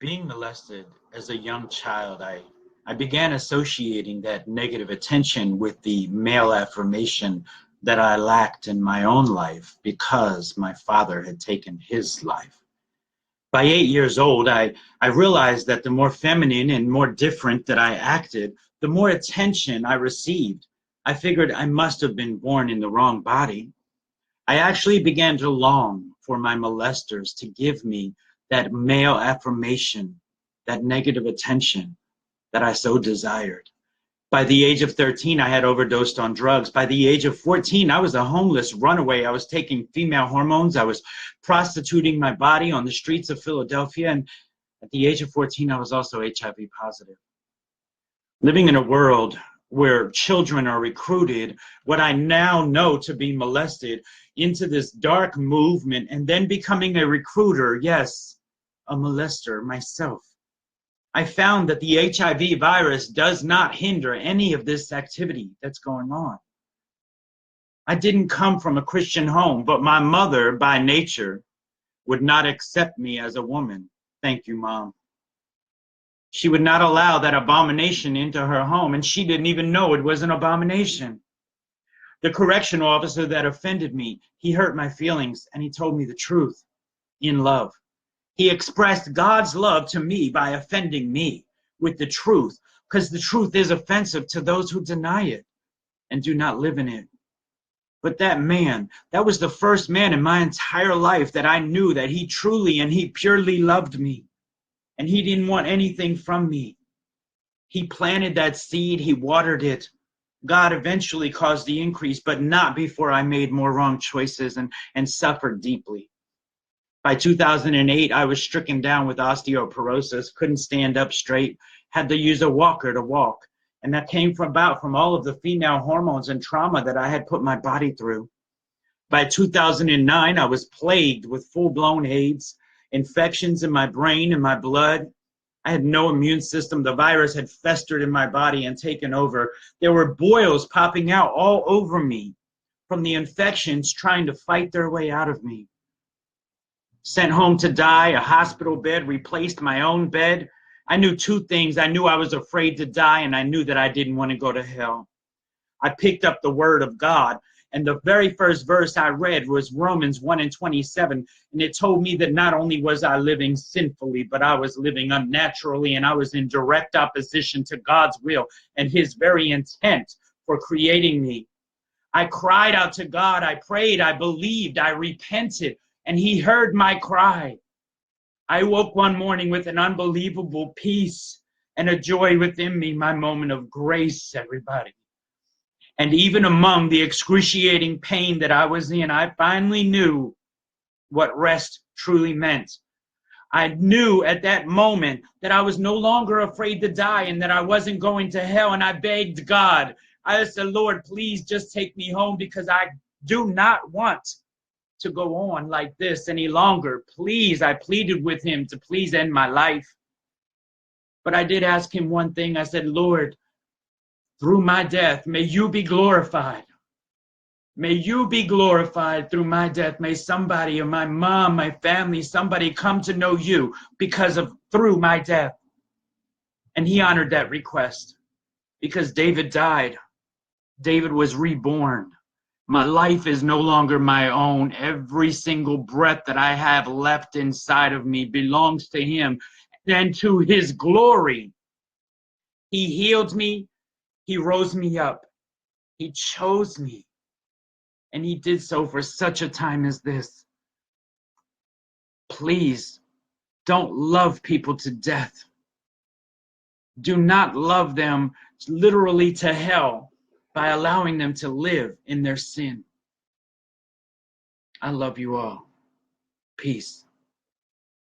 Being molested as a young child, I began associating that negative attention with the male affirmation that I lacked in my own life because my father had taken his life. By 8 years old, I realized that the more feminine and more different that I acted, the more attention I received. I figured I must have been born in the wrong body. I actually began to long for my molesters to give me that male affirmation, that negative attention that I so desired. By the age of 13, I had overdosed on drugs. By the age of 14, I was a homeless runaway. I was taking female hormones. I was prostituting my body on the streets of Philadelphia. And at the age of 14, I was also HIV positive. Living in a world where children are recruited, what I now know to be molested, into this dark movement, and then becoming a recruiter, yes, a molester myself. I found that the HIV virus does not hinder any of this activity that's going on. I didn't come from a Christian home, but my mother, by nature, would not accept me as a woman. Thank you, Mom. She would not allow that abomination into her home, and she didn't even know it was an abomination. The correctional officer that offended me, he hurt my feelings, and he told me the truth in love. He expressed God's love to me by offending me with the truth, because the truth is offensive to those who deny it and do not live in it. But that man, that was the first man in my entire life that I knew that he truly and he purely loved me, and he didn't want anything from me. He planted that seed, he watered it. God eventually caused the increase, but not before I made more wrong choices and suffered deeply. By 2008, I was stricken down with osteoporosis, couldn't stand up straight, had to use a walker to walk. And that came from all of the female hormones and trauma that I had put my body through. By 2009, I was plagued with full-blown AIDS, infections in my brain and my blood. I had no immune system. The virus had festered in my body and taken over. There were boils popping out all over me from the infections trying to fight their way out of me. Sent home to die, a hospital bed replaced my own bed. I knew two things. I knew I was afraid to die, and I knew that I didn't want to go to hell. I picked up the word of God, and the very first verse I read was Romans 1:27, and it told me that not only was I living sinfully, but I was living unnaturally, and I was in direct opposition to God's will and his very intent for creating me. I cried out to God. I prayed. I believed. I repented. And he heard my cry. I woke one morning with an unbelievable peace and a joy within me, my moment of grace, everybody. And even among the excruciating pain that I was in, I finally knew what rest truly meant. I knew at that moment that I was no longer afraid to die and that I wasn't going to hell. And I begged God. I said, Lord, please just take me home, because I do not want to go on like this any longer. Please, I pleaded with him to please end my life. But I did ask him one thing. I said, Lord, through my death, may you be glorified. May you be glorified through my death. May somebody, or my mom, my family, somebody come to know you through my death. And he honored that request, because David died. David was reborn. My life is no longer my own. Every single breath that I have left inside of me belongs to him and to his glory. He healed me. He rose me up. He chose me. And he did so for such a time as this. Please don't love people to death. Do not love them literally to hell by allowing them to live in their sin. I love you all. Peace.